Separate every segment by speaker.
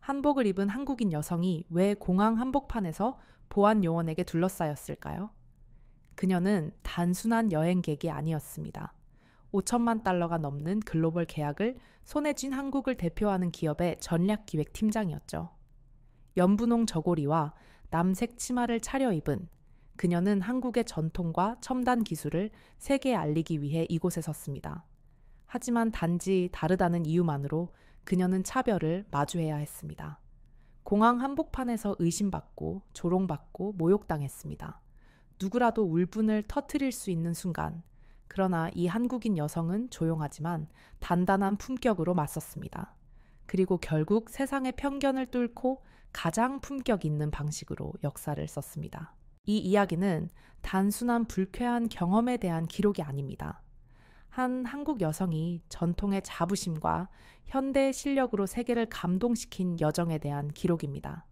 Speaker 1: 한복을 입은 한국인 여성이 왜 공항 한복판에서 보안 요원에게 둘러싸였을까요? 그녀는 단순한 여행객이 아니었습니다. 5천만 달러가 넘는 글로벌 계약을 손에 쥔 한국을 대표하는 기업의 전략기획팀장이었죠. 연분홍 저고리와 남색 치마를 차려입은 그녀는 한국의 전통과 첨단 기술을 세계에 알리기 위해 이곳에 섰습니다. 하지만 단지 다르다는 이유만으로 그녀는 차별을 마주해야 했습니다. 공항 한복판에서 의심받고 조롱받고 모욕당했습니다. 누구라도 울분을 터뜨릴 수 있는 순간, 그러나 이 한국인 여성은 조용하지만 단단한 품격으로 맞섰습니다. 그리고 결국 세상의 편견을 뚫고 가장 품격 있는 방식으로 역사를 썼습니다. 이 이야기는 단순한 불쾌한 경험에 대한 기록이 아닙니다. 한 한국 여성이 전통의 자부심과 현대의 실력으로 세계를 감동시킨 여정에 대한 기록입니다.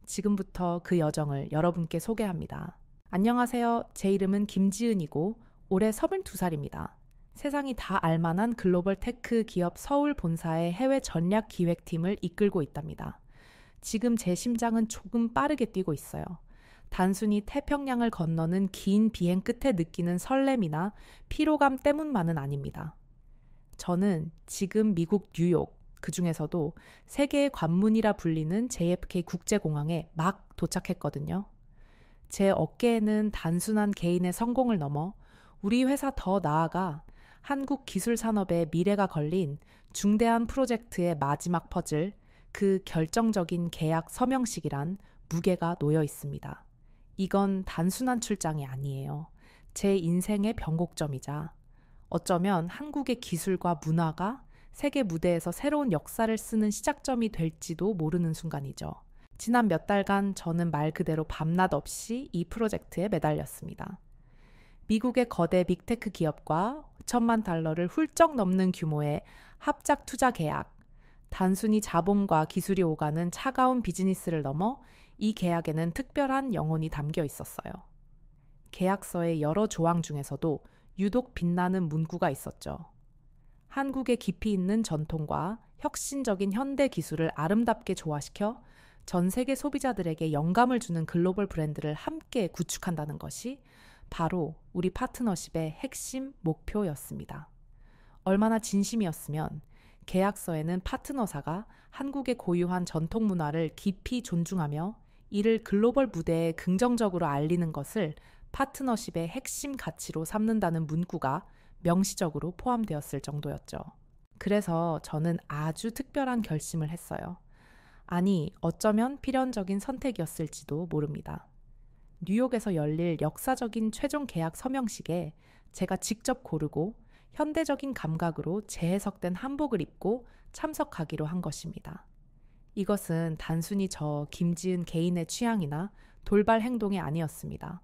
Speaker 1: 지금부터 그 여정을 여러분께 소개합니다. 안녕하세요. 제 이름은 김지은이고 올해 32살입니다. 세상이 다 알만한 글로벌 테크 기업 서울 본사의 해외 전략 기획팀을 이끌고 있답니다. 지금 제 심장은 조금 빠르게 뛰고 있어요. 단순히 태평양을 건너는 긴 비행 끝에 느끼는 설렘이나 피로감 때문만은 아닙니다. 저는 지금 미국 뉴욕, 그 중에서도 세계의 관문이라 불리는 JFK 국제공항에 막 도착했거든요. 제 어깨에는 단순한 개인의 성공을 넘어 우리 회사 더 나아가 한국 기술 산업의 미래가 걸린 중대한 프로젝트의 마지막 퍼즐, 그 결정적인 계약 서명식이란 무게가 놓여 있습니다. 이건 단순한 출장이 아니에요. 제 인생의 변곡점이자 어쩌면 한국의 기술과 문화가 세계 무대에서 새로운 역사를 쓰는 시작점이 될지도 모르는 순간이죠. 지난 몇 달간 저는 말 그대로 밤낮 없이 이 프로젝트에 매달렸습니다. 미국의 거대 빅테크 기업과 5천만 달러를 훌쩍 넘는 규모의 합작 투자 계약, 단순히 자본과 기술이 오가는 차가운 비즈니스를 넘어 이 계약에는 특별한 영혼이 담겨 있었어요. 계약서의 여러 조항 중에서도 유독 빛나는 문구가 있었죠. 한국의 깊이 있는 전통과 혁신적인 현대 기술을 아름답게 조화시켜 전 세계 소비자들에게 영감을 주는 글로벌 브랜드를 함께 구축한다는 것이 바로 우리 파트너십의 핵심 목표였습니다. 얼마나 진심이었으면 계약서에는 파트너사가 한국의 고유한 전통 문화를 깊이 존중하며 이를 글로벌 무대에 긍정적으로 알리는 것을 파트너십의 핵심 가치로 삼는다는 문구가 명시적으로 포함되었을 정도였죠. 그래서 저는 아주 특별한 결심을 했어요. 아니, 어쩌면 필연적인 선택이었을지도 모릅니다. 뉴욕에서 열릴 역사적인 최종 계약 서명식에 제가 직접 고르고 현대적인 감각으로 재해석된 한복을 입고 참석하기로 한 것입니다. 이것은 단순히 저 김지은 개인의 취향이나 돌발 행동이 아니었습니다.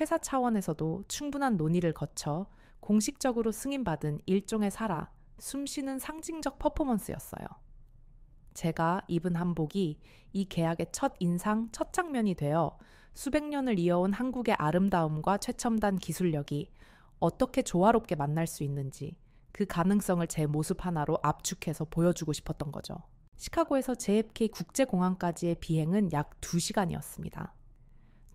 Speaker 1: 회사 차원에서도 충분한 논의를 거쳐 공식적으로 승인받은 일종의 숨쉬는 상징적 퍼포먼스였어요. 제가 입은 한복이 이 계약의 첫 인상, 첫 장면이 되어 수백 년을 이어온 한국의 아름다움과 최첨단 기술력이 어떻게 조화롭게 만날 수 있는지 그 가능성을 제 모습 하나로 압축해서 보여주고 싶었던 거죠. 시카고에서 JFK 국제공항까지의 비행은 약 2시간이었습니다.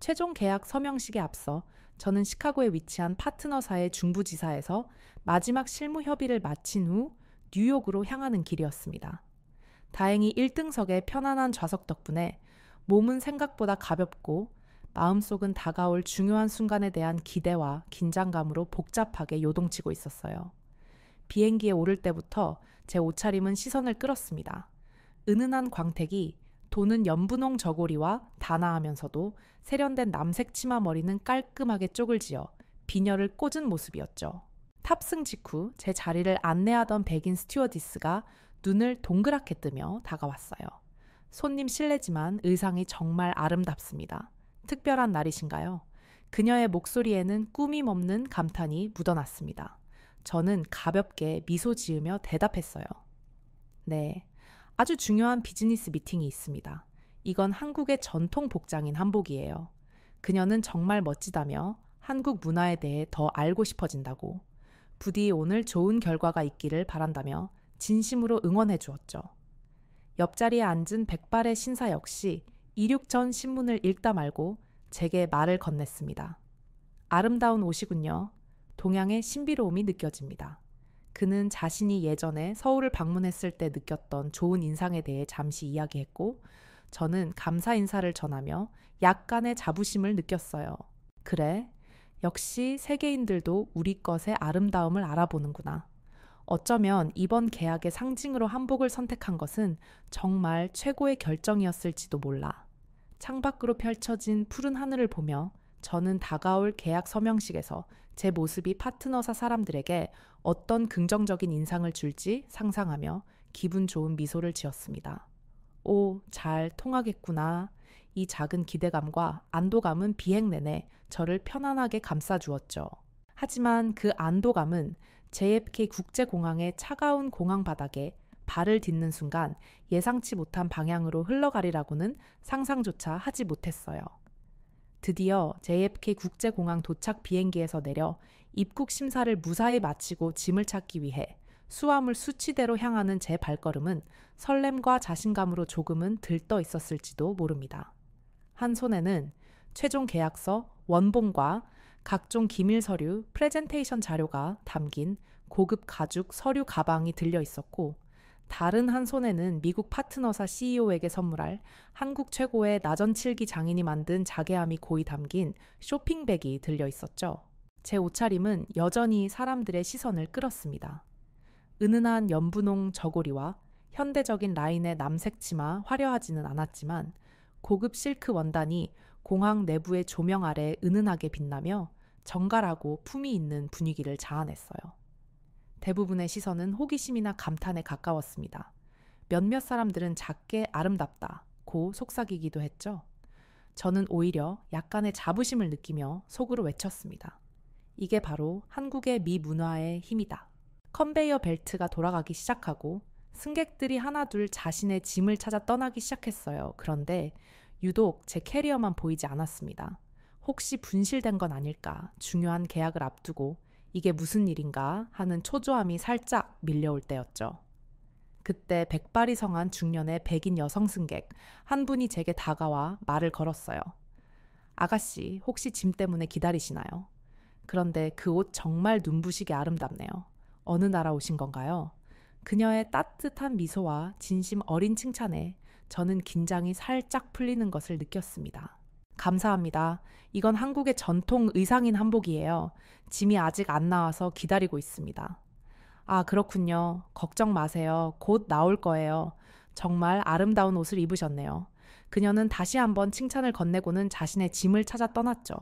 Speaker 1: 최종 계약 서명식에 앞서 저는 시카고에 위치한 파트너사의 중부지사에서 마지막 실무 협의를 마친 후 뉴욕으로 향하는 길이었습니다. 다행히 1등석의 편안한 좌석 덕분에 몸은 생각보다 가볍고 마음속은 다가올 중요한 순간에 대한 기대와 긴장감으로 복잡하게 요동치고 있었어요. 비행기에 오를 때부터 제 옷차림은 시선을 끌었습니다. 은은한 광택이 도는 연분홍 저고리와 단아하면서도 세련된 남색 치마 머리는 깔끔하게 쪽을 지어 비녀를 꽂은 모습이었죠. 탑승 직후 제 자리를 안내하던 백인 스튜어디스가 눈을 동그랗게 뜨며 다가왔어요. 손님 실례지만 의상이 정말 아름답습니다. 특별한 날이신가요? 그녀의 목소리에는 꾸밈 없는 감탄이 묻어났습니다. 저는 가볍게 미소 지으며 대답했어요. 네, 아주 중요한 비즈니스 미팅이 있습니다. 이건 한국의 전통 복장인 한복이에요. 그녀는 정말 멋지다며 한국 문화에 대해 더 알고 싶어진다고, 부디 오늘 좋은 결과가 있기를 바란다며 진심으로 응원해 주었죠. 옆자리에 앉은 백발의 신사 역시 이륙 전 신문을 읽다 말고 제게 말을 건넸습니다. 아름다운 옷이군요. 동양의 신비로움이 느껴집니다. 그는 자신이 예전에 서울을 방문했을 때 느꼈던 좋은 인상에 대해 잠시 이야기했고, 저는 감사 인사를 전하며 약간의 자부심을 느꼈어요. 그래, 역시 세계인들도 우리 것의 아름다움을 알아보는구나. 어쩌면 이번 계약의 상징으로 한복을 선택한 것은 정말 최고의 결정이었을지도 몰라. 창밖으로 펼쳐진 푸른 하늘을 보며 저는 다가올 계약 서명식에서 제 모습이 파트너사 사람들에게 어떤 긍정적인 인상을 줄지 상상하며 기분 좋은 미소를 지었습니다. 오, 잘 통하겠구나. 이 작은 기대감과 안도감은 비행 내내 저를 편안하게 감싸주었죠. 하지만 그 안도감은 JFK 국제공항의 차가운 공항 바닥에 발을 딛는 순간 예상치 못한 방향으로 흘러가리라고는 상상조차 하지 못했어요. 드디어 JFK 국제공항 도착 비행기에서 내려 입국 심사를 무사히 마치고 짐을 찾기 위해 수화물 수치대로 향하는 제 발걸음은 설렘과 자신감으로 조금은 들떠 있었을지도 모릅니다. 한 손에는 최종 계약서, 원본과 각종 기밀 서류, 프레젠테이션 자료가 담긴 고급 가죽 서류 가방이 들려 있었고, 다른 한 손에는 미국 파트너사 CEO에게 선물할 한국 최고의 나전칠기 장인이 만든 자개함이 고이 담긴 쇼핑백이 들려 있었죠. 제 옷차림은 여전히 사람들의 시선을 끌었습니다. 은은한 연분홍 저고리와 현대적인 라인의 남색 치마 화려하지는 않았지만 고급 실크 원단이 공항 내부의 조명 아래 은은하게 빛나며 정갈하고 품위 있는 분위기를 자아냈어요. 대부분의 시선은 호기심이나 감탄에 가까웠습니다. 몇몇 사람들은 작게 아름답다고 속삭이기도 했죠. 저는 오히려 약간의 자부심을 느끼며 속으로 외쳤습니다. 이게 바로 한국의 미문화의 힘이다. 컨베이어 벨트가 돌아가기 시작하고 승객들이 하나둘 자신의 짐을 찾아 떠나기 시작했어요. 그런데 유독 제 캐리어만 보이지 않았습니다. 혹시 분실된 건 아닐까? 중요한 계약을 앞두고 이게 무슨 일인가 하는 초조함이 살짝 밀려올 때였죠. 그때 백발이 성한 중년의 백인 여성 승객 한 분이 제게 다가와 말을 걸었어요. 아가씨, 혹시 짐 때문에 기다리시나요? 그런데 그 옷 정말 눈부시게 아름답네요. 어느 나라 오신 건가요? 그녀의 따뜻한 미소와 진심 어린 칭찬에 저는 긴장이 살짝 풀리는 것을 느꼈습니다. 감사합니다. 이건 한국의 전통 의상인 한복이에요. 짐이 아직 안 나와서 기다리고 있습니다. 아, 그렇군요. 걱정 마세요. 곧 나올 거예요. 정말 아름다운 옷을 입으셨네요. 그녀는 다시 한번 칭찬을 건네고는 자신의 짐을 찾아 떠났죠.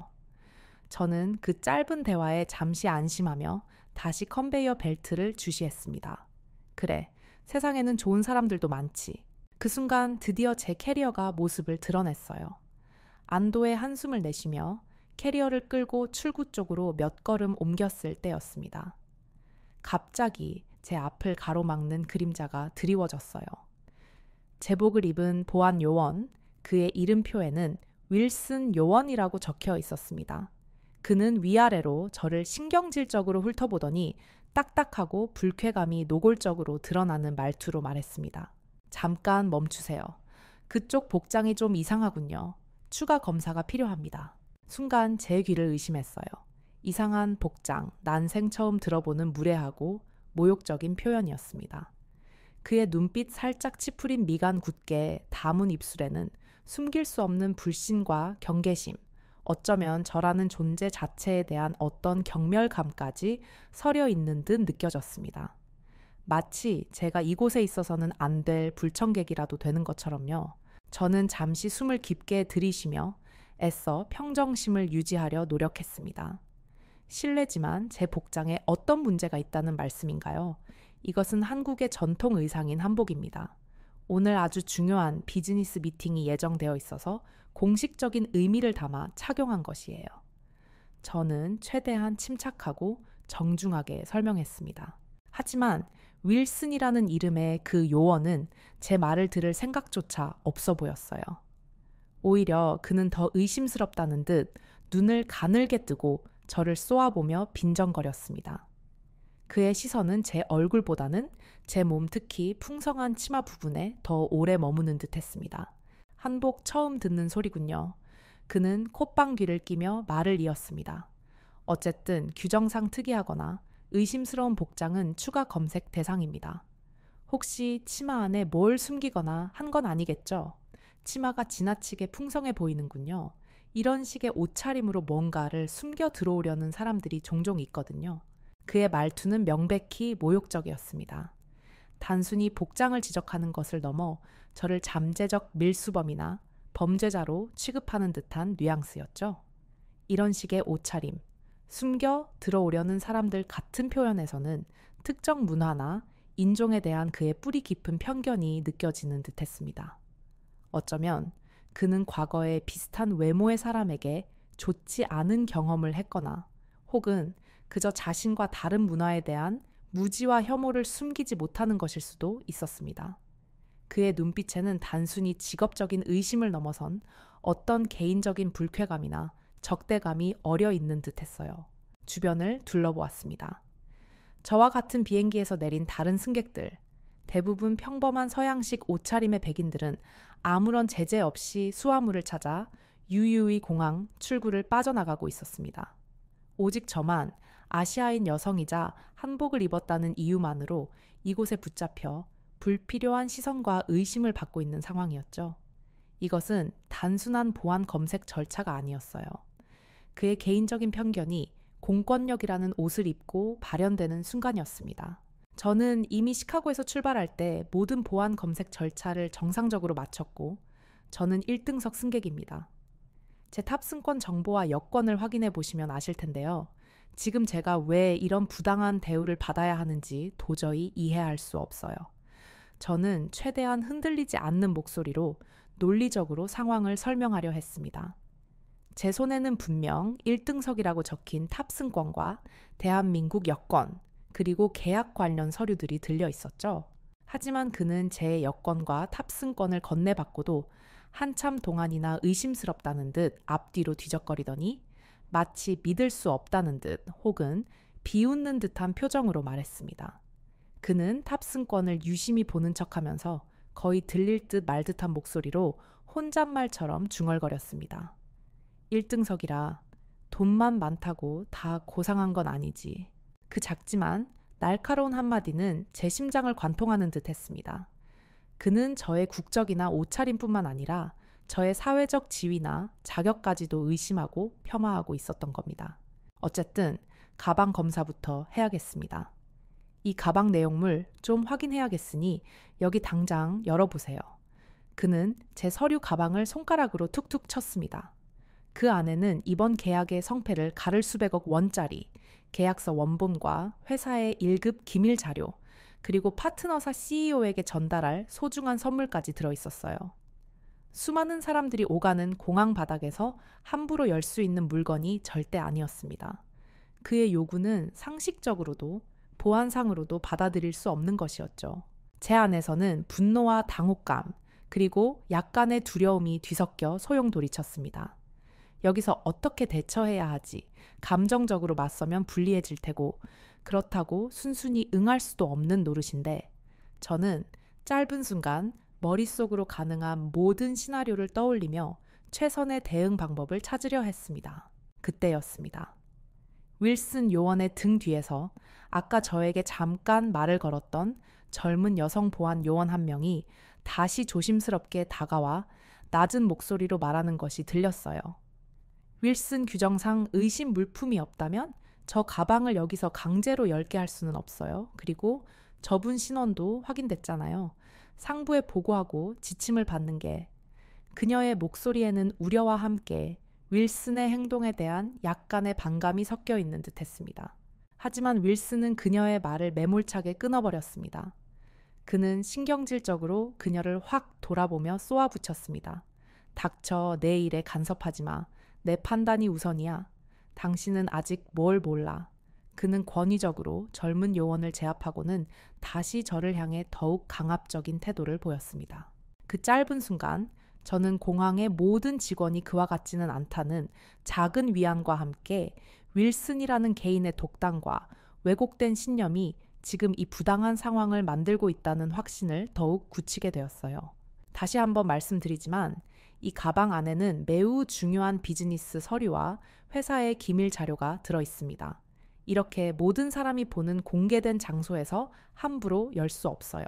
Speaker 1: 저는 그 짧은 대화에 잠시 안심하며 다시 컨베이어 벨트를 주시했습니다. 그래, 세상에는 좋은 사람들도 많지. 그 순간 드디어 제 캐리어가 모습을 드러냈어요. 안도의 한숨을 내쉬며 캐리어를 끌고 출구 쪽으로 몇 걸음 옮겼을 때였습니다. 갑자기 제 앞을 가로막는 그림자가 드리워졌어요. 제복을 입은 보안 요원, 그의 이름표에는 윌슨 요원이라고 적혀 있었습니다. 그는 위아래로 저를 신경질적으로 훑어보더니 딱딱하고 불쾌감이 노골적으로 드러나는 말투로 말했습니다. 잠깐 멈추세요. 그쪽 복장이 좀 이상하군요. 추가 검사가 필요합니다. 순간 제 귀를 의심했어요. 이상한 복장, 난생 처음 들어보는 무례하고 모욕적인 표현이었습니다. 그의 눈빛 살짝 찌푸린 미간 굳게 담은 입술에는 숨길 수 없는 불신과 경계심, 어쩌면 저라는 존재 자체에 대한 어떤 경멸감까지 서려 있는 듯 느껴졌습니다. 마치 제가 이곳에 있어서는 안 될 불청객이라도 되는 것처럼요. 저는 잠시 숨을 깊게 들이쉬며 애써 평정심을 유지하려 노력했습니다. 실례지만 제 복장에 어떤 문제가 있다는 말씀인가요? 이것은 한국의 전통 의상인 한복입니다. 오늘 아주 중요한 비즈니스 미팅이 예정되어 있어서 공식적인 의미를 담아 착용한 것이에요. 저는 최대한 침착하고 정중하게 설명했습니다. 하지만 윌슨이라는 이름의 그 요원은 제 말을 들을 생각조차 없어 보였어요. 오히려 그는 더 의심스럽다는 듯 눈을 가늘게 뜨고 저를 쏘아보며 빈정거렸습니다. 그의 시선은 제 얼굴보다는 제 몸, 특히 풍성한 치마 부분에 더 오래 머무는 듯 했습니다. 한복 처음 듣는 소리군요. 그는 콧방귀를 끼며 말을 이었습니다. 어쨌든 규정상 특이하거나 의심스러운 복장은 추가 검색 대상입니다. 혹시 치마 안에 뭘 숨기거나 한 건 아니겠죠? 치마가 지나치게 풍성해 보이는군요. 이런 식의 옷차림으로 뭔가를 숨겨 들어오려는 사람들이 종종 있거든요. 그의 말투는 명백히 모욕적이었습니다. 단순히 복장을 지적하는 것을 넘어 저를 잠재적 밀수범이나 범죄자로 취급하는 듯한 뉘앙스였죠. 이런 식의 옷차림, 숨겨 들어오려는 사람들 같은 표현에서는 특정 문화나 인종에 대한 그의 뿌리 깊은 편견이 느껴지는 듯했습니다. 어쩌면 그는 과거에 비슷한 외모의 사람에게 좋지 않은 경험을 했거나 혹은 그저 자신과 다른 문화에 대한 무지와 혐오를 숨기지 못하는 것일 수도 있었습니다. 그의 눈빛에는 단순히 직업적인 의심을 넘어선 어떤 개인적인 불쾌감이나 적대감이 어려 있는 듯했어요. 주변을 둘러보았습니다. 저와 같은 비행기에서 내린 다른 승객들, 대부분 평범한 서양식 옷차림의 백인들은 아무런 제재 없이 수화물을 찾아 유유히 공항 출구를 빠져나가고 있었습니다. 오직 저만 아시아인 여성이자 한복을 입었다는 이유만으로 이곳에 붙잡혀 불필요한 시선과 의심을 받고 있는 상황이었죠. 이것은 단순한 보안 검색 절차가 아니었어요. 그의 개인적인 편견이 공권력이라는 옷을 입고 발현되는 순간이었습니다. 저는 이미 시카고에서 출발할 때 모든 보안 검색 절차를 정상적으로 마쳤고 저는 1등석 승객입니다. 제 탑승권 정보와 여권을 확인해 보시면 아실 텐데요. 지금 제가 왜 이런 부당한 대우를 받아야 하는지 도저히 이해할 수 없어요. 저는 최대한 흔들리지 않는 목소리로 논리적으로 상황을 설명하려 했습니다. 제 손에는 분명 1등석이라고 적힌 탑승권과 대한민국 여권, 그리고 계약 관련 서류들이 들려 있었죠. 하지만 그는 제 여권과 탑승권을 건네받고도 한참 동안이나 의심스럽다는 듯 앞뒤로 뒤적거리더니 마치 믿을 수 없다는 듯 혹은 비웃는 듯한 표정으로 말했습니다. 그는 탑승권을 유심히 보는 척하면서 거의 들릴 듯 말 듯한 목소리로 혼잣말처럼 중얼거렸습니다. 1등석이라 돈만 많다고 다 고상한 건 아니지. 그 작지만 날카로운 한마디는 제 심장을 관통하는 듯 했습니다. 그는 저의 국적이나 옷차림뿐만 아니라 저의 사회적 지위나 자격까지도 의심하고 폄하하고 있었던 겁니다. 어쨌든 가방 검사부터 해야겠습니다. 이 가방 내용물 좀 확인해야겠으니 여기 당장 열어보세요. 그는 제 서류 가방을 손가락으로 툭툭 쳤습니다. 그 안에는 이번 계약의 성패를 가를 수백억 원짜리 계약서 원본과 회사의 1급 기밀 자료, 그리고 파트너사 CEO에게 전달할 소중한 선물까지 들어있었어요. 수많은 사람들이 오가는 공항 바닥에서 함부로 열 수 있는 물건이 절대 아니었습니다. 그의 요구는 상식적으로도 보안상으로도 받아들일 수 없는 것이었죠. 제 안에서는 분노와 당혹감, 그리고 약간의 두려움이 뒤섞여 소용돌이쳤습니다. 여기서 어떻게 대처해야 하지? 감정적으로 맞서면 불리해질 테고 그렇다고 순순히 응할 수도 없는 노릇인데 저는 짧은 순간 머릿속으로 가능한 모든 시나리오를 떠올리며 최선의 대응 방법을 찾으려 했습니다. 그때였습니다. 윌슨 요원의 등 뒤에서 아까 저에게 잠깐 말을 걸었던 젊은 여성 보안 요원 한 명이 다시 조심스럽게 다가와 낮은 목소리로 말하는 것이 들렸어요. 윌슨 규정상 의심 물품이 없다면 저 가방을 여기서 강제로 열게 할 수는 없어요. 그리고 저분 신원도 확인됐잖아요. 상부에 보고하고 지침을 받는 게. 그녀의 목소리에는 우려와 함께 윌슨의 행동에 대한 약간의 반감이 섞여 있는 듯 했습니다. 하지만 윌슨은 그녀의 말을 매몰차게 끊어버렸습니다. 그는 신경질적으로 그녀를 확 돌아보며 쏘아붙였습니다. 닥쳐, 내 일에 간섭하지 마. 내 판단이 우선이야. 당신은 아직 뭘 몰라. 그는 권위적으로 젊은 요원을 제압하고는 다시 저를 향해 더욱 강압적인 태도를 보였습니다. 그 짧은 순간 저는 공항의 모든 직원이 그와 같지는 않다는 작은 위안과 함께 윌슨이라는 개인의 독단과 왜곡된 신념이 지금 이 부당한 상황을 만들고 있다는 확신을 더욱 굳히게 되었어요. 다시 한번 말씀드리지만 이 가방 안에는 매우 중요한 비즈니스 서류와 회사의 기밀 자료가 들어 있습니다. 이렇게 모든 사람이 보는 공개된 장소에서 함부로 열 수 없어요.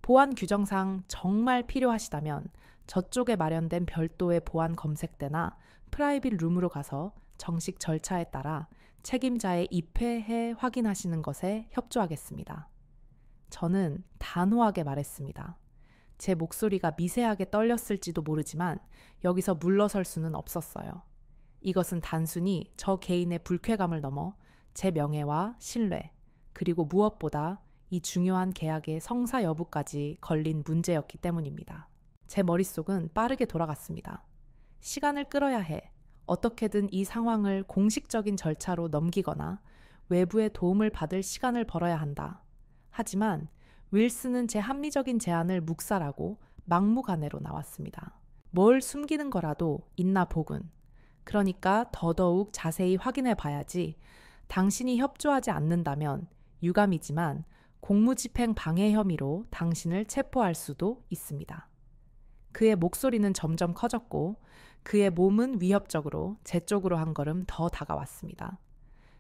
Speaker 1: 보안 규정상 정말 필요하시다면 저쪽에 마련된 별도의 보안 검색대나 프라이빗 룸으로 가서 정식 절차에 따라 책임자의 입회해 확인하시는 것에 협조하겠습니다. 저는 단호하게 말했습니다. 제 목소리가 미세하게 떨렸을지도 모르지만 여기서 물러설 수는 없었어요. 이것은 단순히 저 개인의 불쾌감을 넘어 제 명예와 신뢰, 그리고 무엇보다 이 중요한 계약의 성사 여부까지 걸린 문제였기 때문입니다. 제 머릿속은 빠르게 돌아갔습니다. 시간을 끌어야 해. 어떻게든 이 상황을 공식적인 절차로 넘기거나 외부의 도움을 받을 시간을 벌어야 한다. 하지만 윌슨은 제 합리적인 제안을 묵살하고 막무가내로 나왔습니다. 뭘 숨기는 거라도 있나 보군. 그러니까 더더욱 자세히 확인해 봐야지. 당신이 협조하지 않는다면 유감이지만 공무집행 방해 혐의로 당신을 체포할 수도 있습니다. 그의 목소리는 점점 커졌고 그의 몸은 위협적으로 제 쪽으로 한 걸음 더 다가왔습니다.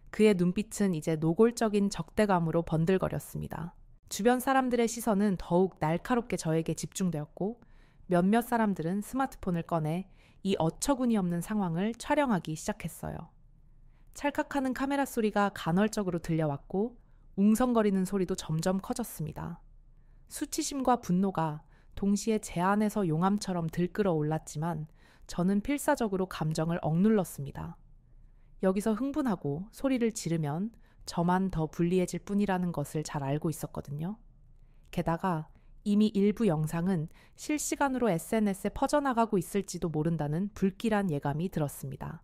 Speaker 1: 그의 눈빛은 이제 노골적인 적대감으로 번들거렸습니다. 주변 사람들의 시선은 더욱 날카롭게 저에게 집중되었고 몇몇 사람들은 스마트폰을 꺼내 이 어처구니 없는 상황을 촬영하기 시작했어요. 찰칵하는 카메라 소리가 간헐적으로 들려왔고 웅성거리는 소리도 점점 커졌습니다. 수치심과 분노가 동시에 제 안에서 용암처럼 들끓어 올랐지만 저는 필사적으로 감정을 억눌렀습니다. 여기서 흥분하고 소리를 지르면 저만 더 불리해질 뿐이라는 것을 잘 알고 있었거든요. 게다가 이미 일부 영상은 실시간으로 SNS에 퍼져나가고 있을지도 모른다는 불길한 예감이 들었습니다.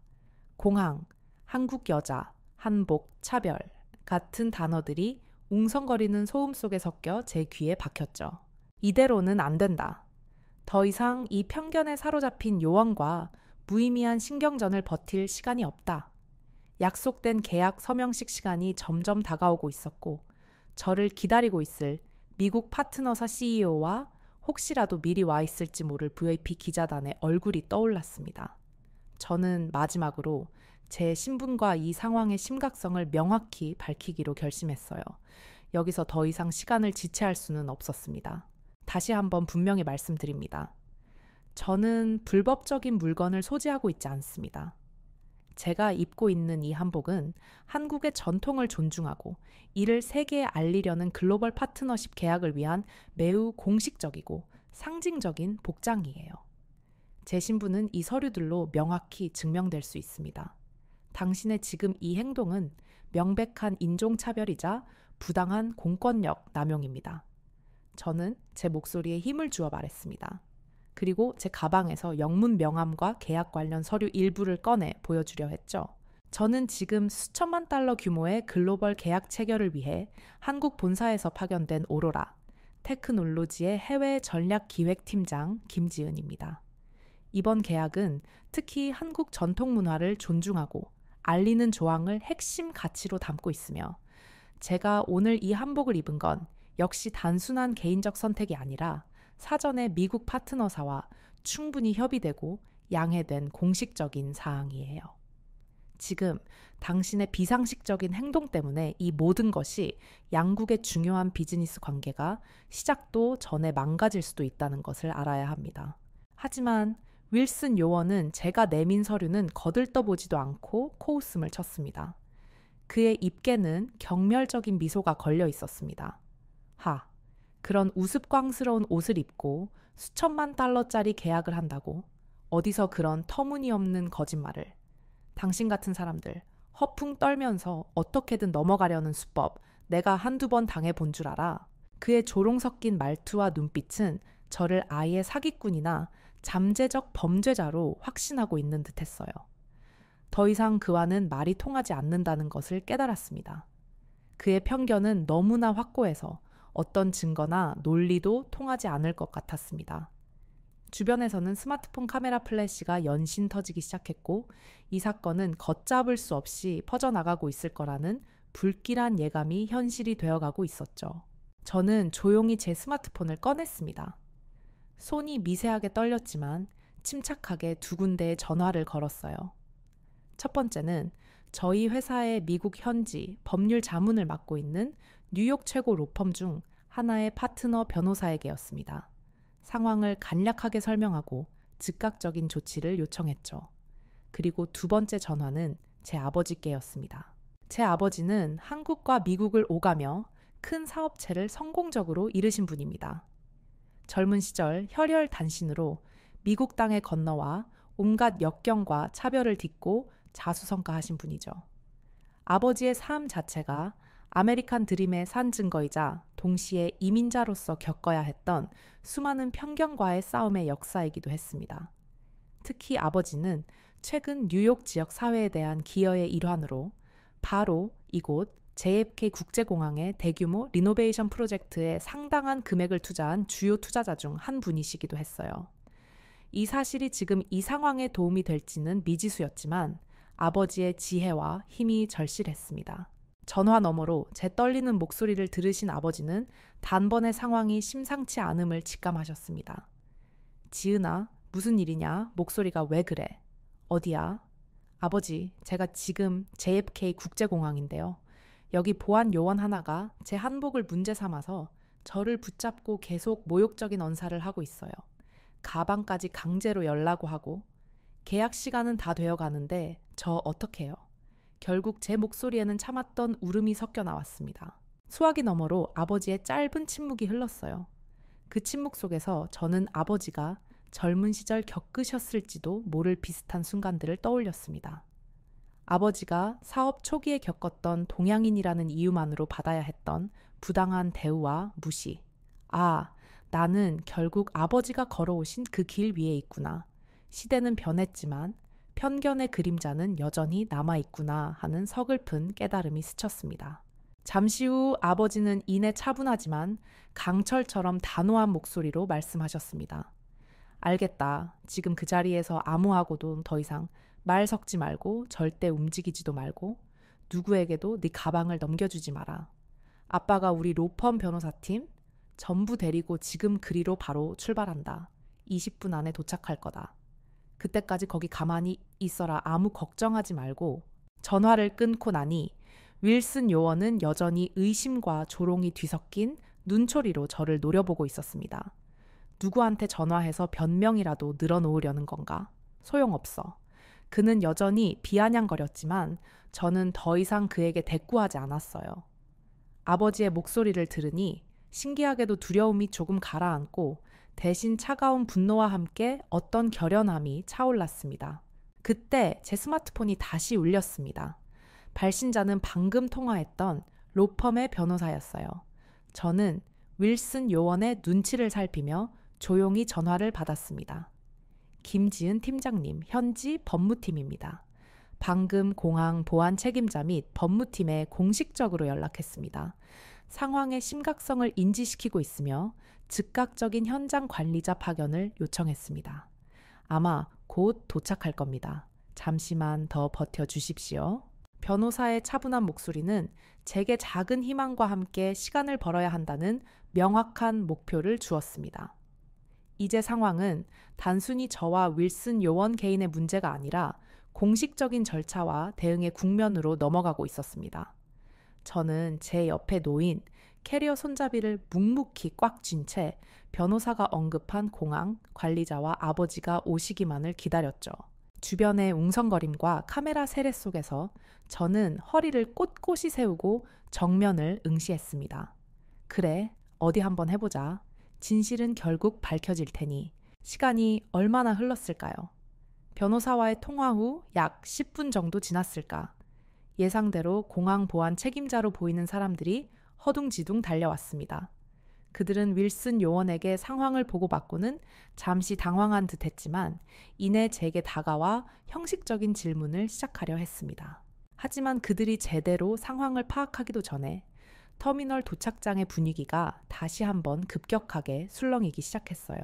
Speaker 1: 공항, 한국 여자, 한복, 차별 같은 단어들이 웅성거리는 소음 속에 섞여 제 귀에 박혔죠. 이대로는 안 된다. 더 이상 이 편견에 사로잡힌 요원과 무의미한 신경전을 버틸 시간이 없다. 약속된 계약 서명식 시간이 점점 다가오고 있었고 저를 기다리고 있을 미국 파트너사 CEO와 혹시라도 미리 와 있을지 모를 VIP 기자단의 얼굴이 떠올랐습니다. 저는 마지막으로 제 신분과 이 상황의 심각성을 명확히 밝히기로 결심했어요. 여기서 더 이상 시간을 지체할 수는 없었습니다. 다시 한번 분명히 말씀드립니다. 저는 불법적인 물건을 소지하고 있지 않습니다. 제가 입고 있는 이 한복은 한국의 전통을 존중하고 이를 세계에 알리려는 글로벌 파트너십 계약을 위한 매우 공식적이고 상징적인 복장이에요. 제 신분은 이 서류들로 명확히 증명될 수 있습니다. 당신의 지금 이 행동은 명백한 인종차별이자 부당한 공권력 남용입니다. 저는 제 목소리에 힘을 주어 말했습니다. 그리고 제 가방에서 영문 명함과 계약 관련 서류 일부를 꺼내 보여주려 했죠. 저는 지금 수천만 달러 규모의 글로벌 계약 체결을 위해 한국 본사에서 파견된 오로라, 테크놀로지의 해외 전략 기획팀장 김지은입니다. 이번 계약은 특히 한국 전통 문화를 존중하고 알리는 조항을 핵심 가치로 담고 있으며 제가 오늘 이 한복을 입은 건 역시 단순한 개인적 선택이 아니라 사전에 미국 파트너사와 충분히 협의되고 양해된 공식적인 사항이에요. 지금 당신의 비상식적인 행동 때문에 이 모든 것이 양국의 중요한 비즈니스 관계가 시작도 전에 망가질 수도 있다는 것을 알아야 합니다. 하지만 윌슨 요원은 제가 내민 서류는 거들떠보지도 않고 코웃음을 쳤습니다. 그의 입계는 경멸적인 미소가 걸려 있었습니다. 그런 우스꽝스러운 옷을 입고 수천만 달러짜리 계약을 한다고? 어디서 그런 터무니없는 거짓말을. 당신 같은 사람들 허풍 떨면서 어떻게든 넘어가려는 수법 내가 한두 번 당해본 줄 알아. 그의 조롱 섞인 말투와 눈빛은 저를 아예 사기꾼이나 잠재적 범죄자로 확신하고 있는 듯했어요. 더 이상 그와는 말이 통하지 않는다는 것을 깨달았습니다. 그의 편견은 너무나 확고해서 어떤 증거나 논리도 통하지 않을 것 같았습니다. 주변에서는 스마트폰 카메라 플래시가 연신 터지기 시작했고 이 사건은 걷잡을 수 없이 퍼져나가고 있을 거라는 불길한 예감이 현실이 되어가고 있었죠. 저는 조용히 제 스마트폰을 꺼냈습니다. 손이 미세하게 떨렸지만 침착하게 두 군데의 전화를 걸었어요. 첫 번째는 저희 회사의 미국 현지 법률 자문을 맡고 있는 뉴욕 최고 로펌 중 하나의 파트너 변호사에게였습니다. 상황을 간략하게 설명하고 즉각적인 조치를 요청했죠. 그리고 두 번째 전화는 제 아버지께였습니다. 제 아버지는 한국과 미국을 오가며 큰 사업체를 성공적으로 이루신 분입니다. 젊은 시절 혈혈단신으로 미국 땅에 건너와 온갖 역경과 차별을 딛고 자수성가하신 분이죠. 아버지의 삶 자체가 아메리칸 드림의 산 증거이자 동시에 이민자로서 겪어야 했던 수많은 편견과의 싸움의 역사이기도 했습니다. 특히 아버지는 최근 뉴욕 지역 사회에 대한 기여의 일환으로 바로 이곳 JFK 국제공항의 대규모 리노베이션 프로젝트에 상당한 금액을 투자한 주요 투자자 중 한 분이시기도 했어요. 이 사실이 지금 이 상황에 도움이 될지는 미지수였지만 아버지의 지혜와 힘이 절실했습니다. 전화 너머로 제 떨리는 목소리를 들으신 아버지는 단번에 상황이 심상치 않음을 직감하셨습니다. 지은아, 무슨 일이냐? 목소리가 왜 그래? 어디야? 아버지, 제가 지금 JFK 국제공항인데요. 여기 보안 요원 하나가 제 한복을 문제 삼아서 저를 붙잡고 계속 모욕적인 언사를 하고 있어요. 가방까지 강제로 열라고 하고 계약 시간은 다 되어 가는데 저 어떡해요? 결국 제 목소리에는 참았던 울음이 섞여 나왔습니다. 수화기 너머로 아버지의 짧은 침묵이 흘렀어요. 그 침묵 속에서 저는 아버지가 젊은 시절 겪으셨을지도 모를 비슷한 순간들을 떠올렸습니다. 아버지가 사업 초기에 겪었던 동양인이라는 이유만으로 받아야 했던 부당한 대우와 무시. 아, 나는 결국 아버지가 걸어오신 그 길 위에 있구나. 시대는 변했지만 편견의 그림자는 여전히 남아있구나 하는 서글픈 깨달음이 스쳤습니다. 잠시 후 아버지는 이내 차분하지만 강철처럼 단호한 목소리로 말씀하셨습니다. 알겠다. 지금 그 자리에서 아무하고도 더 이상 말 섞지 말고 절대 움직이지도 말고 누구에게도 네 가방을 넘겨주지 마라. 아빠가 우리 로펌 변호사팀 전부 데리고 지금 그리로 바로 출발한다. 20분 안에 도착할 거다. 그때까지 거기 가만히 있어라. 아무 걱정하지 말고. 전화를 끊고 나니 윌슨 요원은 여전히 의심과 조롱이 뒤섞인 눈초리로 저를 노려보고 있었습니다. 누구한테 전화해서 변명이라도 늘어놓으려는 건가? 소용없어. 그는 여전히 비아냥거렸지만 저는 더 이상 그에게 대꾸하지 않았어요. 아버지의 목소리를 들으니 신기하게도 두려움이 조금 가라앉고 대신 차가운 분노와 함께 어떤 결연함이 차올랐습니다. 그때 제 스마트폰이 다시 울렸습니다. 발신자는 방금 통화했던 로펌의 변호사였어요. 저는 윌슨 요원의 눈치를 살피며 조용히 전화를 받았습니다. 김지은 팀장님, 현지 법무팀입니다. 방금 공항 보안 책임자 및 법무팀에 공식적으로 연락했습니다. 상황의 심각성을 인지시키고 있으며 즉각적인 현장 관리자 파견을 요청했습니다. 아마 곧 도착할 겁니다. 잠시만 더 버텨주십시오. 변호사의 차분한 목소리는 제게 작은 희망과 함께 시간을 벌어야 한다는 명확한 목표를 주었습니다. 이제 상황은 단순히 저와 윌슨 요원 개인의 문제가 아니라 공식적인 절차와 대응의 국면으로 넘어가고 있었습니다. 저는 제 옆에 놓인 캐리어 손잡이를 묵묵히 꽉 쥔 채 변호사가 언급한 공항 관리자와 아버지가 오시기만을 기다렸죠. 주변의 웅성거림과 카메라 세례 속에서 저는 허리를 꼿꼿이 세우고 정면을 응시했습니다. 그래, 어디 한번 해보자. 진실은 결국 밝혀질 테니. 시간이 얼마나 흘렀을까요? 변호사와의 통화 후 약 10분 정도 지났을까? 예상대로 공항 보안 책임자로 보이는 사람들이 허둥지둥 달려왔습니다. 그들은 윌슨 요원에게 상황을 보고받고는 잠시 당황한 듯 했지만 이내 제게 다가와 형식적인 질문을 시작하려 했습니다. 하지만 그들이 제대로 상황을 파악하기도 전에 터미널 도착장의 분위기가 다시 한번 급격하게 술렁이기 시작했어요.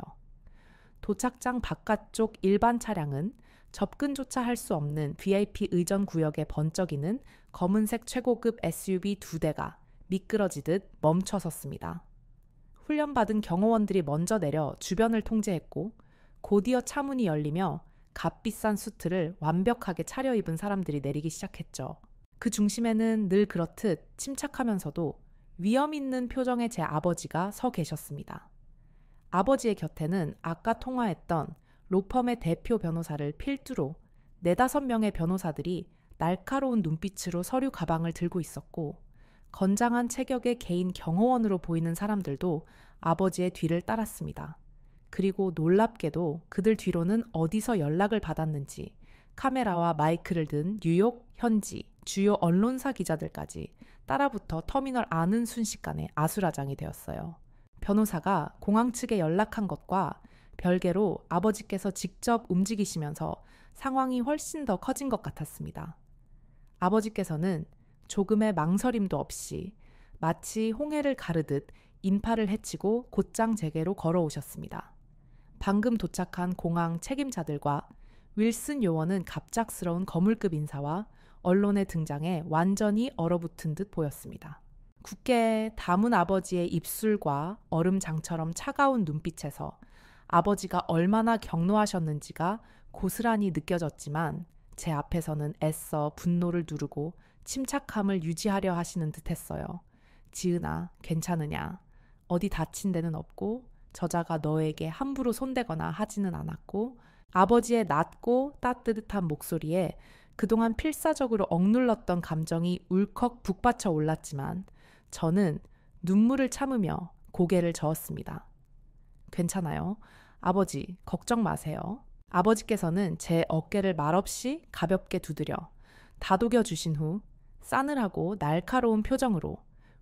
Speaker 1: 도착장 바깥쪽 일반 차량은 접근조차 할 수 없는 VIP 의전 구역에 번쩍이는 검은색 최고급 SUV 2대가 미끄러지듯 멈춰 섰습니다. 훈련받은 경호원들이 먼저 내려 주변을 통제했고 곧이어 차문이 열리며 값비싼 수트를 완벽하게 차려입은 사람들이 내리기 시작했죠. 그 중심에는 늘 그렇듯 침착하면서도 위험 있는 표정의 제 아버지가 서 계셨습니다. 아버지의 곁에는 아까 통화했던 로펌의 대표 변호사를 필두로 4-5명의 변호사들이 날카로운 눈빛으로 서류 가방을 들고 있었고 건장한 체격의 개인 경호원으로 보이는 사람들도 아버지의 뒤를 따랐습니다. 그리고 놀랍게도 그들 뒤로는 어디서 연락을 받았는지 카메라와 마이크를 든 뉴욕 현지 주요 언론사 기자들까지 따라붙어 터미널 안은 순식간에 아수라장이 되었어요. 변호사가 공항 측에 연락한 것과 별개로 아버지께서 직접 움직이시면서 상황이 훨씬 더 커진 것 같았습니다. 아버지께서는 조금의 망설임도 없이 마치 홍해를 가르듯 인파를 헤치고 곧장 제게로 걸어오셨습니다. 방금 도착한 공항 책임자들과 윌슨 요원은 갑작스러운 거물급 인사와 언론의 등장에 완전히 얼어붙은 듯 보였습니다. 굳게 담은 아버지의 입술과 얼음장처럼 차가운 눈빛에서 아버지가 얼마나 경노하셨는지가 고스란히 느껴졌지만 제 앞에서는 애써 분노를 누르고 침착함을 유지하려 하시는 듯했어요. 지은아, 괜찮으냐? 어디 다친 데는 없고 저자가 너에게 함부로 손대거나 하지는 않았고 아버지의 낮고 따뜻한 목소리에 그동안 필사적으로 억눌렀던 감정이 울컥 북받쳐 올랐지만 저는 눈물을 참으며 고개를 저었습니다. 괜찮아요. 아버지, 걱정 마세요. 아버지께서는 제 어깨를 말없이 가볍게 두드려 다독여 주신 후 싸늘하고 날카로운 표정으로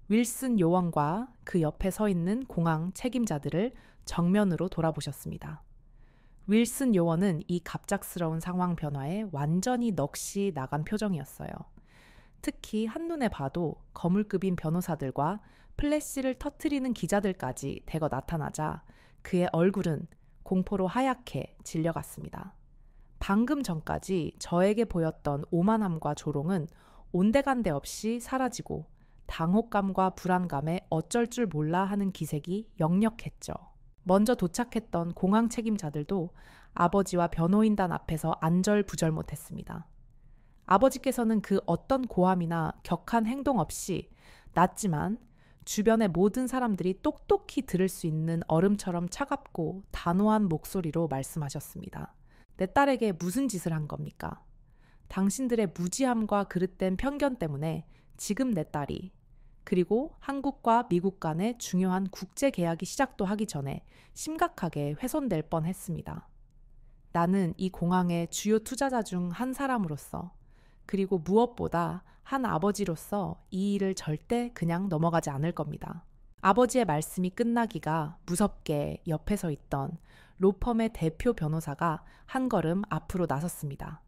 Speaker 1: 윌슨 요원과 그 옆에 서 있는 공항 책임자들을 정면으로 돌아보셨습니다. 윌슨 요원은 이 갑작스러운 상황 변화에 완전히 넋이 나간 표정이었어요. 특히 한눈에 봐도 거물급인 변호사들과 플래시를 터트리는 기자들까지 대거 나타나자 그의 얼굴은 공포로 하얗게 질려갔습니다. 방금 전까지 저에게 보였던 오만함과 조롱은 온데간데 없이 사라지고 당혹감과 불안감에 어쩔 줄 몰라 하는 기색이 역력했죠. 먼저 도착했던 공항 책임자들도 아버지와 변호인단 앞에서 안절부절 못했습니다. 아버지께서는 그 어떤 고함이나 격한 행동 없이 낮지만 주변의 모든 사람들이 똑똑히 들을 수 있는 얼음처럼 차갑고 단호한 목소리로 말씀하셨습니다. 내 딸에게 무슨 짓을 한 겁니까? 당신들의 무지함과 그릇된 편견 때문에 지금 내 딸이 그리고 한국과 미국 간의 중요한 국제 계약이 시작도 하기 전에 심각하게 훼손될 뻔했습니다. 나는 이 공항의 주요 투자자 중 한 사람으로서 그리고 무엇보다 한 아버지로서 이 일을 절대 그냥 넘어가지 않을 겁니다. 아버지의 말씀이 끝나기가 무섭게 옆에 서 있던 로펌의 대표 변호사가 한 걸음 앞으로 나섰습니다.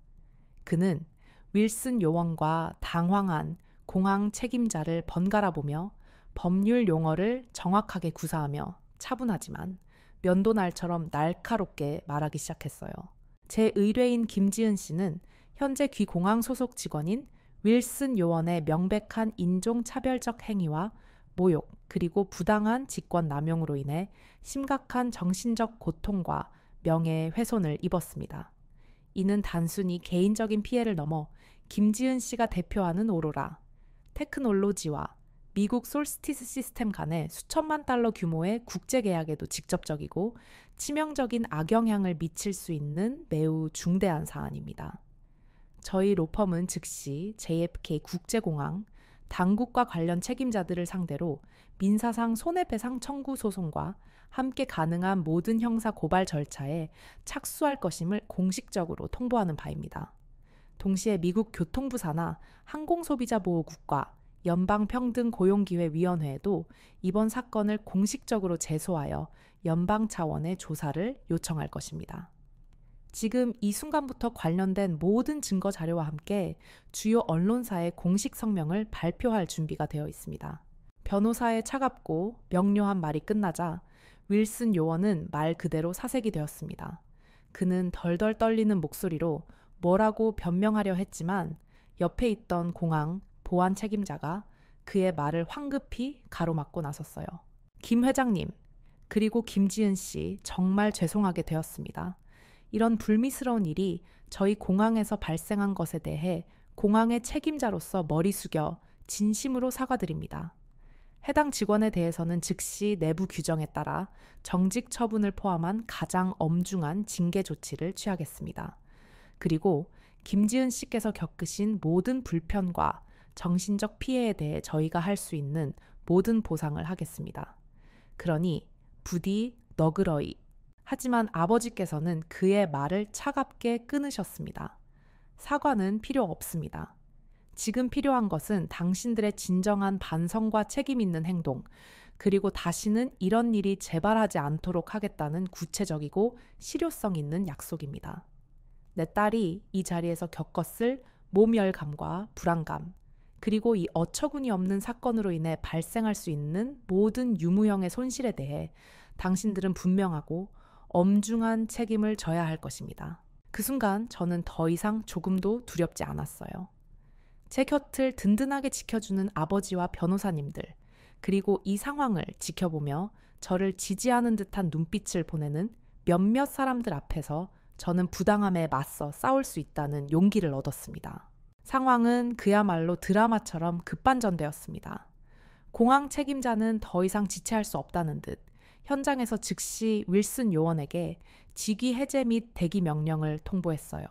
Speaker 1: 그는 윌슨 요원과 당황한 공항 책임자를 번갈아 보며 법률 용어를 정확하게 구사하며 차분하지만 면도날처럼 날카롭게 말하기 시작했어요. 제 의뢰인 김지은 씨는 현재 귀 공항 소속 직원인 윌슨 요원의 명백한 인종차별적 행위와 모욕 그리고 부당한 직권 남용으로 인해 심각한 정신적 고통과 명예훼손을 입었습니다. 이는 단순히 개인적인 피해를 넘어 김지은 씨가 대표하는 오로라, 테크놀로지와 미국 솔스티스 시스템 간의 수천만 달러 규모의 국제 계약에도 직접적이고 치명적인 악영향을 미칠 수 있는 매우 중대한 사안입니다. 저희 로펌은 즉시 JFK 국제공항, 당국과 관련 책임자들을 상대로 민사상 손해배상 청구 소송과 함께 가능한 모든 형사 고발 절차에 착수할 것임을 공식적으로 통보하는 바입니다. 동시에 미국 교통부 산하 항공소비자보호국과 연방평등고용기회위원회에도 이번 사건을 공식적으로 제소하여 연방 차원의 조사를 요청할 것입니다. 지금 이 순간부터 관련된 모든 증거 자료와 함께 주요 언론사의 공식 성명을 발표할 준비가 되어 있습니다. 변호사의 차갑고 명료한 말이 끝나자 윌슨 요원은 말 그대로 사색이 되었습니다. 그는 덜덜 떨리는 목소리로 뭐라고 변명하려 했지만 옆에 있던 공항 보안 책임자가 그의 말을 황급히 가로막고 나섰어요. 김 회장님, 그리고 김지은 씨 정말 죄송하게 되었습니다. 이런 불미스러운 일이 저희 공항에서 발생한 것에 대해 공항의 책임자로서 머리 숙여 진심으로 사과드립니다. 해당 직원에 대해서는 즉시 내부 규정에 따라 정직 처분을 포함한 가장 엄중한 징계 조치를 취하겠습니다. 그리고 김지은 씨께서 겪으신 모든 불편과 정신적 피해에 대해 저희가 할 수 있는 모든 보상을 하겠습니다. 그러니 부디 너그러이. 하지만 아버지께서는 그의 말을 차갑게 끊으셨습니다. 사과는 필요 없습니다. 지금 필요한 것은 당신들의 진정한 반성과 책임 있는 행동, 그리고 다시는 이런 일이 재발하지 않도록 하겠다는 구체적이고 실효성 있는 약속입니다. 내 딸이 이 자리에서 겪었을 모멸감과 불안감, 그리고 이 어처구니 없는 사건으로 인해 발생할 수 있는 모든 유무형의 손실에 대해 당신들은 분명하고 엄중한 책임을 져야 할 것입니다. 그 순간 저는 더 이상 조금도 두렵지 않았어요. 제 곁을 든든하게 지켜주는 아버지와 변호사님들, 그리고 이 상황을 지켜보며 저를 지지하는 듯한 눈빛을 보내는 몇몇 사람들 앞에서 저는 부당함에 맞서 싸울 수 있다는 용기를 얻었습니다. 상황은 그야말로 드라마처럼 급반전되었습니다. 공항 책임자는 더 이상 지체할 수 없다는 듯 현장에서 즉시 윌슨 요원에게 직위 해제 및 대기 명령을 통보했어요.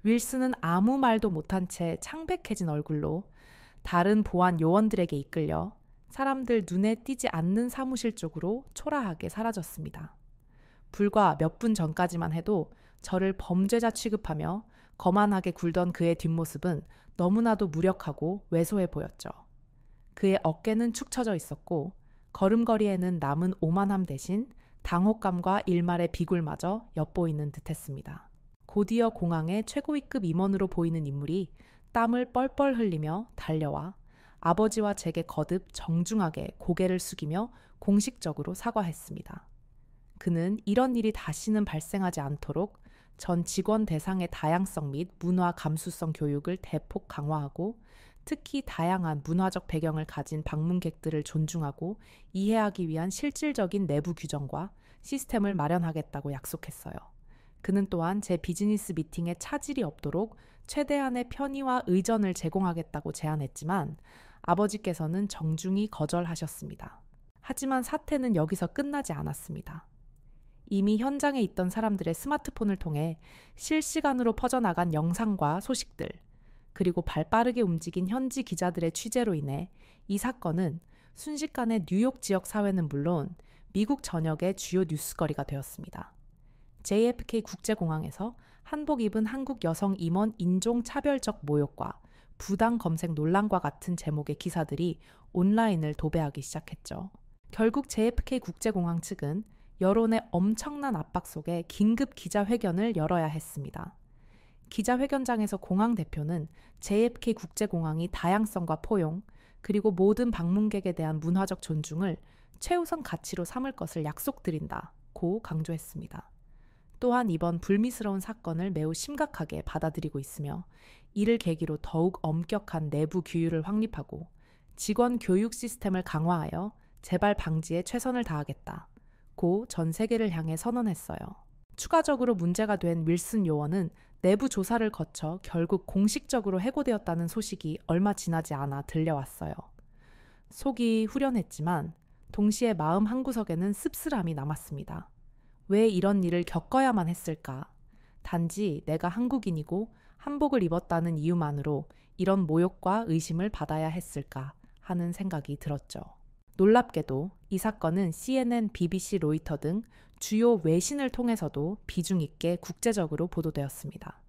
Speaker 1: 윌슨은 아무 말도 못한 채 창백해진 얼굴로 다른 보안 요원들에게 이끌려 사람들 눈에 띄지 않는 사무실 쪽으로 초라하게 사라졌습니다. 불과 몇 분 전까지만 해도 저를 범죄자 취급하며 거만하게 굴던 그의 뒷모습은 너무나도 무력하고 왜소해 보였죠. 그의 어깨는 축 처져 있었고 걸음걸이에는 남은 오만함 대신 당혹감과 일말의 비굴마저 엿보이는 듯했습니다. 곧이어 공항의 최고위급 임원으로 보이는 인물이 땀을 뻘뻘 흘리며 달려와 아버지와 제게 거듭 정중하게 고개를 숙이며 공식적으로 사과했습니다. 그는 이런 일이 다시는 발생하지 않도록 전 직원 대상의 다양성 및 문화 감수성 교육을 대폭 강화하고 특히 다양한 문화적 배경을 가진 방문객들을 존중하고 이해하기 위한 실질적인 내부 규정과 시스템을 마련하겠다고 약속했어요. 그는 또한 제 비즈니스 미팅에 차질이 없도록 최대한의 편의와 의전을 제공하겠다고 제안했지만 아버지께서는 정중히 거절하셨습니다. 하지만 사태는 여기서 끝나지 않았습니다. 이미 현장에 있던 사람들의 스마트폰을 통해 실시간으로 퍼져나간 영상과 소식들, 그리고 발빠르게 움직인 현지 기자들의 취재로 인해 이 사건은 순식간에 뉴욕 지역 사회는 물론 미국 전역의 주요 뉴스거리가 되었습니다. JFK 국제공항에서 한복 입은 한국 여성 임원 인종차별적 모욕과 부당 검색 논란과 같은 제목의 기사들이 온라인을 도배하기 시작했죠. 결국 JFK 국제공항 측은 여론의 엄청난 압박 속에 긴급 기자회견을 열어야 했습니다. 기자회견장에서 공항 대표는 JFK 국제공항이 다양성과 포용, 그리고 모든 방문객에 대한 문화적 존중을 최우선 가치로 삼을 것을 약속드린다고 강조했습니다. 또한 이번 불미스러운 사건을 매우 심각하게 받아들이고 있으며 이를 계기로 더욱 엄격한 내부 규율을 확립하고 직원 교육 시스템을 강화하여 재발 방지에 최선을 다하겠다고 전 세계를 향해 선언했어요. 추가적으로 문제가 된 윌슨 요원은 내부 조사를 거쳐 결국 공식적으로 해고되었다는 소식이 얼마 지나지 않아 들려왔어요. 속이 후련했지만 동시에 마음 한구석에는 씁쓸함이 남았습니다. 왜 이런 일을 겪어야만 했을까? 단지 내가 한국인이고 한복을 입었다는 이유만으로 이런 모욕과 의심을 받아야 했을까 하는 생각이 들었죠. 놀랍게도 이 사건은 CNN, BBC, 로이터 등 주요 외신을 통해서도 비중 있게 국제적으로 보도되었습니다.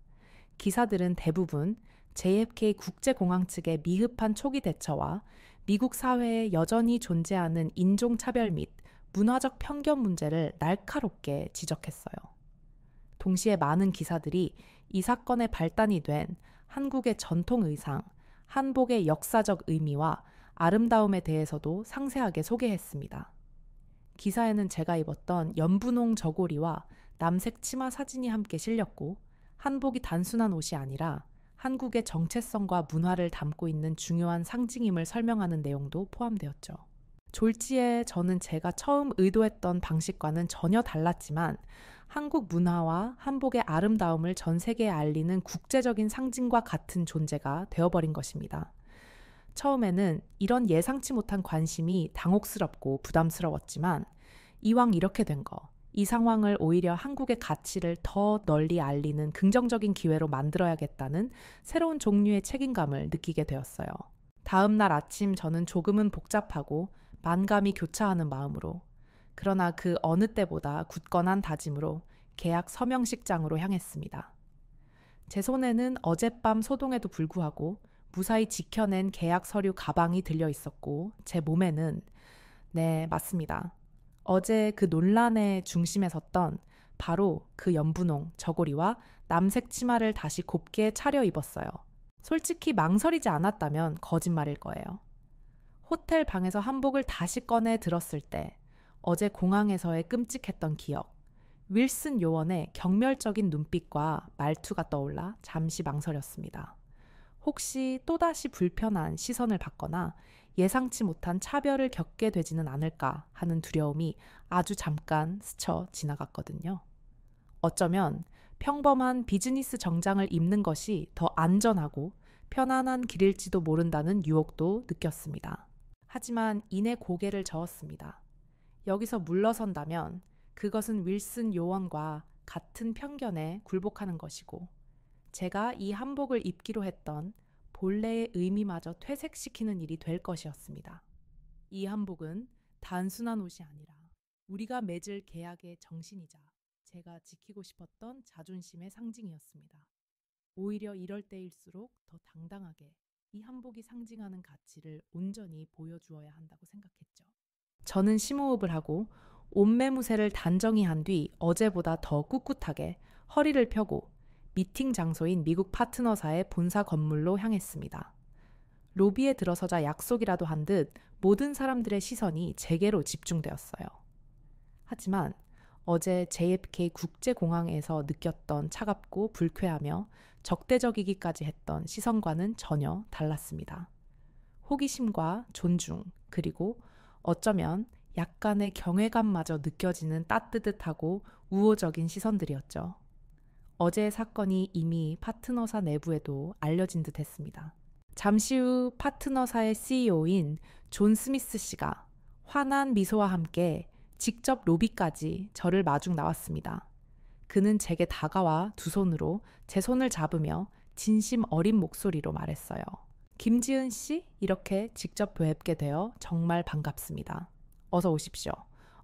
Speaker 1: 기사들은 대부분 JFK 국제공항 측의 미흡한 초기 대처와 미국 사회에 여전히 존재하는 인종차별 및 문화적 편견 문제를 날카롭게 지적했어요. 동시에 많은 기사들이 이 사건의 발단이 된 한국의 전통 의상, 한복의 역사적 의미와 아름다움에 대해서도 상세하게 소개했습니다. 기사에는 제가 입었던 연분홍 저고리와 남색 치마 사진이 함께 실렸고 한복이 단순한 옷이 아니라 한국의 정체성과 문화를 담고 있는 중요한 상징임을 설명하는 내용도 포함되었죠. 졸지에 저는 제가 처음 의도했던 방식과는 전혀 달랐지만 한국 문화와 한복의 아름다움을 전 세계에 알리는 국제적인 상징과 같은 존재가 되어버린 것입니다. 처음에는 이런 예상치 못한 관심이 당혹스럽고 부담스러웠지만 이왕 이렇게 된 거, 이 상황을 오히려 한국의 가치를 더 널리 알리는 긍정적인 기회로 만들어야겠다는 새로운 종류의 책임감을 느끼게 되었어요. 다음 날 아침 저는 조금은 복잡하고 만감이 교차하는 마음으로, 그러나 그 어느 때보다 굳건한 다짐으로 계약 서명식장으로 향했습니다. 제 손에는 어젯밤 소동에도 불구하고 무사히 지켜낸 계약 서류 가방이 들려 있었고 제 몸에는, 네, 맞습니다. 어제 그 논란의 중심에 섰던 바로 그 연분홍, 저고리와 남색 치마를 다시 곱게 차려 입었어요. 솔직히 망설이지 않았다면 거짓말일 거예요. 호텔 방에서 한복을 다시 꺼내 들었을 때 어제 공항에서의 끔찍했던 기억, 윌슨 요원의 경멸적인 눈빛과 말투가 떠올라 잠시 망설였습니다. 혹시 또다시 불편한 시선을 받거나 예상치 못한 차별을 겪게 되지는 않을까 하는 두려움이 아주 잠깐 스쳐 지나갔거든요. 어쩌면 평범한 비즈니스 정장을 입는 것이 더 안전하고 편안한 길일지도 모른다는 유혹도 느꼈습니다. 하지만 이내 고개를 저었습니다. 여기서 물러선다면 그것은 윌슨 요원과 같은 편견에 굴복하는 것이고 제가 이 한복을 입기로 했던 본래의 의미마저 퇴색시키는 일이 될 것이었습니다. 이 한복은 단순한 옷이 아니라 우리가 맺을 계약의 정신이자 제가 지키고 싶었던 자존심의 상징이었습니다. 오히려 이럴 때일수록 더 당당하게 이 한복이 상징하는 가치를 온전히 보여주어야 한다고 생각했죠. 저는 심호흡을 하고 옷매무새를 단정히 한 뒤 어제보다 더 꿋꿋하게 허리를 펴고 미팅 장소인 미국 파트너사의 본사 건물로 향했습니다. 로비에 들어서자 약속이라도 한 듯 모든 사람들의 시선이 제게로 집중되었어요. 하지만 어제 JFK 국제공항에서 느꼈던 차갑고 불쾌하며 적대적이기까지 했던 시선과는 전혀 달랐습니다. 호기심과 존중, 그리고 어쩌면 약간의 경외감마저 느껴지는 따뜻하고 우호적인 시선들이었죠. 어제의 사건이 이미 파트너사 내부에도 알려진 듯 했습니다. 잠시 후 파트너사의 CEO인 존 스미스 씨가 환한 미소와 함께 직접 로비까지 저를 마중 나왔습니다. 그는 제게 다가와 두 손으로 제 손을 잡으며 진심 어린 목소리로 말했어요. 김지은 씨, 이렇게 직접 뵙게 되어 정말 반갑습니다. 어서 오십시오.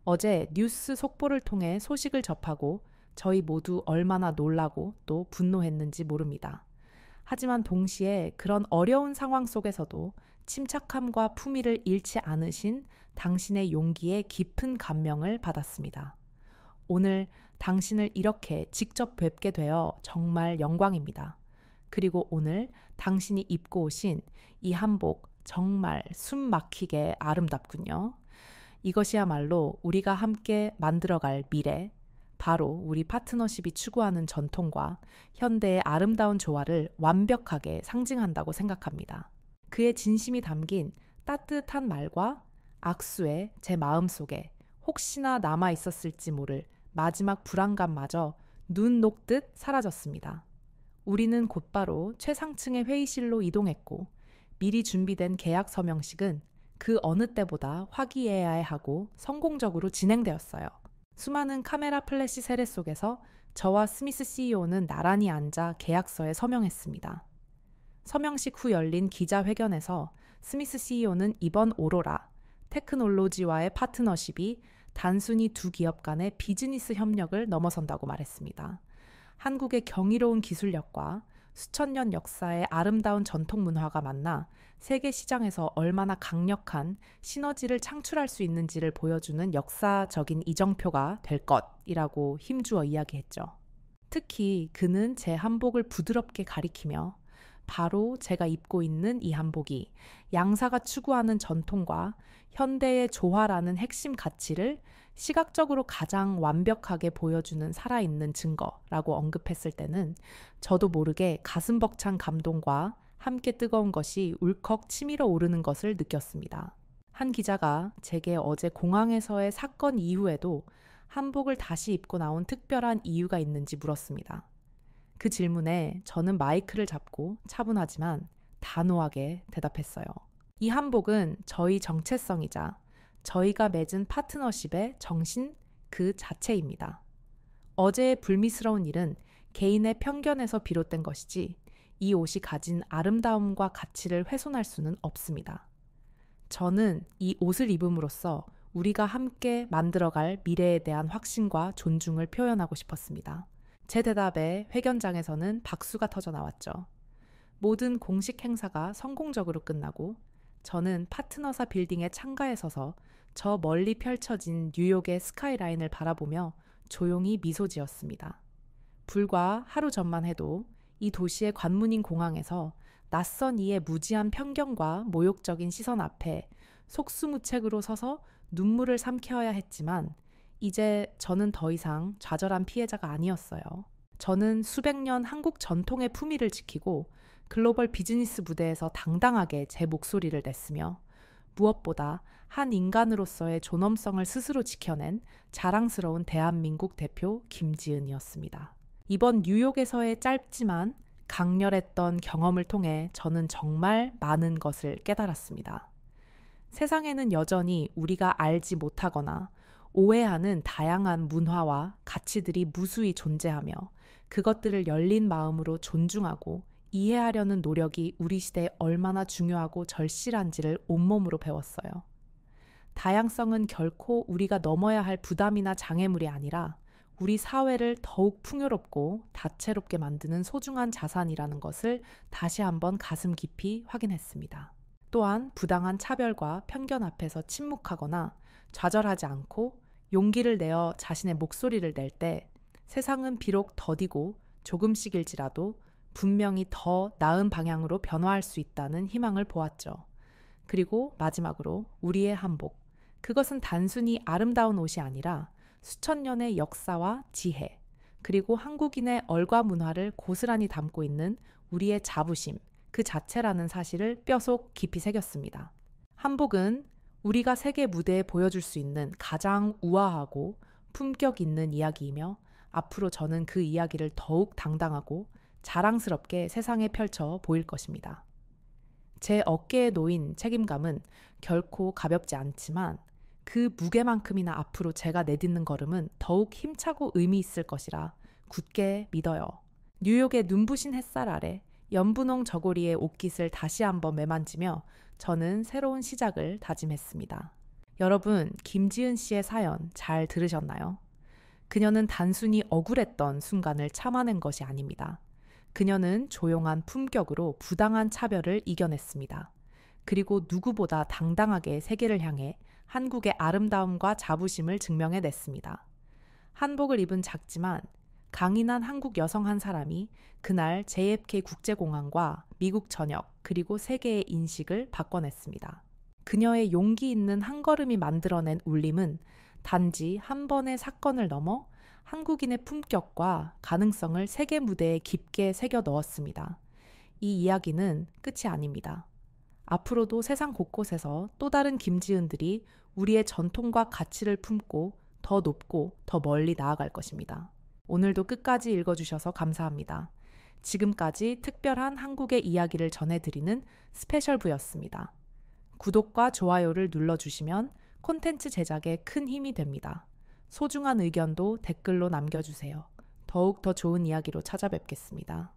Speaker 1: 어제 뉴스 속보를 통해 소식을 접하고 저희 모두 얼마나 놀라고 또 분노했는지 모릅니다. 하지만 동시에 그런 어려운 상황 속에서도 침착함과 품위를 잃지 않으신 당신의 용기에 깊은 감명을 받았습니다. 오늘 당신을 이렇게 직접 뵙게 되어 정말 영광입니다. 그리고 오늘 당신이 입고 오신 이 한복 정말 숨 막히게 아름답군요. 이것이야말로 우리가 함께 만들어갈 미래, 바로 우리 파트너십이 추구하는 전통과 현대의 아름다운 조화를 완벽하게 상징한다고 생각합니다. 그의 진심이 담긴 따뜻한 말과 악수에 제 마음속에 혹시나 남아 있었을지 모를 마지막 불안감마저 눈 녹듯 사라졌습니다. 우리는 곧바로 최상층의 회의실로 이동했고 미리 준비된 계약 서명식은 그 어느 때보다 화기애애하고 성공적으로 진행되었어요. 수많은 카메라 플래시 세례 속에서 저와 스미스 CEO는 나란히 앉아 계약서에 서명했습니다. 서명식 후 열린 기자회견에서 스미스 CEO는 이번 오로라, 테크놀로지와의 파트너십이 단순히 두 기업 간의 비즈니스 협력을 넘어선다고 말했습니다. 한국의 경이로운 기술력과 수천 년 역사의 아름다운 전통 문화가 만나 세계 시장에서 얼마나 강력한 시너지를 창출할 수 있는지를 보여주는 역사적인 이정표가 될 것이라고 힘주어 이야기했죠. 특히 그는 제 한복을 부드럽게 가리키며 바로 제가 입고 있는 이 한복이 양사가 추구하는 전통과 현대의 조화라는 핵심 가치를 시각적으로 가장 완벽하게 보여주는 살아있는 증거라고 언급했을 때는 저도 모르게 가슴 벅찬 감동과 함께 뜨거운 것이 울컥 치밀어 오르는 것을 느꼈습니다. 한 기자가 제게 어제 공항에서의 사건 이후에도 한복을 다시 입고 나온 특별한 이유가 있는지 물었습니다. 그 질문에 저는 마이크를 잡고 차분하지만 단호하게 대답했어요. 이 한복은 저희 정체성이자 저희가 맺은 파트너십의 정신 그 자체입니다. 어제의 불미스러운 일은 개인의 편견에서 비롯된 것이지 이 옷이 가진 아름다움과 가치를 훼손할 수는 없습니다. 저는 이 옷을 입음으로써 우리가 함께 만들어갈 미래에 대한 확신과 존중을 표현하고 싶었습니다. 제 대답에 회견장에서는 박수가 터져 나왔죠. 모든 공식 행사가 성공적으로 끝나고 저는 파트너사 빌딩의 창가에 서서 저 멀리 펼쳐진 뉴욕의 스카이라인을 바라보며 조용히 미소 지었습니다. 불과 하루 전만 해도 이 도시의 관문인 공항에서 낯선 이의 무지한 편견과 모욕적인 시선 앞에 속수무책으로 서서 눈물을 삼켜야 했지만 이제 저는 더 이상 좌절한 피해자가 아니었어요. 저는 수백 년 한국 전통의 품위를 지키고 글로벌 비즈니스 무대에서 당당하게 제 목소리를 냈으며 무엇보다 한 인간으로서의 존엄성을 스스로 지켜낸 자랑스러운 대한민국 대표 김지은이었습니다. 이번 뉴욕에서의 짧지만 강렬했던 경험을 통해 저는 정말 많은 것을 깨달았습니다. 세상에는 여전히 우리가 알지 못하거나 오해하는 다양한 문화와 가치들이 무수히 존재하며 그것들을 열린 마음으로 존중하고 이해하려는 노력이 우리 시대에 얼마나 중요하고 절실한지를 온몸으로 배웠어요. 다양성은 결코 우리가 넘어야 할 부담이나 장애물이 아니라 우리 사회를 더욱 풍요롭고 다채롭게 만드는 소중한 자산이라는 것을 다시 한번 가슴 깊이 확인했습니다. 또한 부당한 차별과 편견 앞에서 침묵하거나 좌절하지 않고 용기를 내어 자신의 목소리를 낼 때 세상은 비록 더디고 조금씩일지라도 분명히 더 나은 방향으로 변화할 수 있다는 희망을 보았죠. 그리고 마지막으로 우리의 한복. 그것은 단순히 아름다운 옷이 아니라 수천 년의 역사와 지혜, 그리고 한국인의 얼과 문화를 고스란히 담고 있는 우리의 자부심, 그 자체라는 사실을 뼈속 깊이 새겼습니다. 한복은 우리가 세계 무대에 보여줄 수 있는 가장 우아하고 품격 있는 이야기이며 앞으로 저는 그 이야기를 더욱 당당하고 자랑스럽게 세상에 펼쳐 보일 것입니다. 제 어깨에 놓인 책임감은 결코 가볍지 않지만 그 무게만큼이나 앞으로 제가 내딛는 걸음은 더욱 힘차고 의미 있을 것이라 굳게 믿어요. 뉴욕의 눈부신 햇살 아래 연분홍 저고리의 옷깃을 다시 한번 매만지며 저는 새로운 시작을 다짐했습니다. 여러분, 김지은 씨의 사연 잘 들으셨나요? 그녀는 단순히 억울했던 순간을 참아낸 것이 아닙니다. 그녀는 조용한 품격으로 부당한 차별을 이겨냈습니다. 그리고 누구보다 당당하게 세계를 향해 한국의 아름다움과 자부심을 증명해냈습니다. 한복을 입은 작지만 강인한 한국 여성 한 사람이 그날 JFK 국제공항과 미국 전역 그리고 세계의 인식을 바꿔냈습니다. 그녀의 용기 있는 한 걸음이 만들어낸 울림은 단지 한 번의 사건을 넘어 한국인의 품격과 가능성을 세계 무대에 깊게 새겨 넣었습니다. 이 이야기는 끝이 아닙니다. 앞으로도 세상 곳곳에서 또 다른 김지은들이 우리의 전통과 가치를 품고 더 높고 더 멀리 나아갈 것입니다. 오늘도 끝까지 읽어주셔서 감사합니다. 지금까지 특별한 한국의 이야기를 전해드리는 스페셜부였습니다. 구독과 좋아요를 눌러주시면 콘텐츠 제작에 큰 힘이 됩니다. 소중한 의견도 댓글로 남겨주세요. 더욱 더 좋은 이야기로 찾아뵙겠습니다.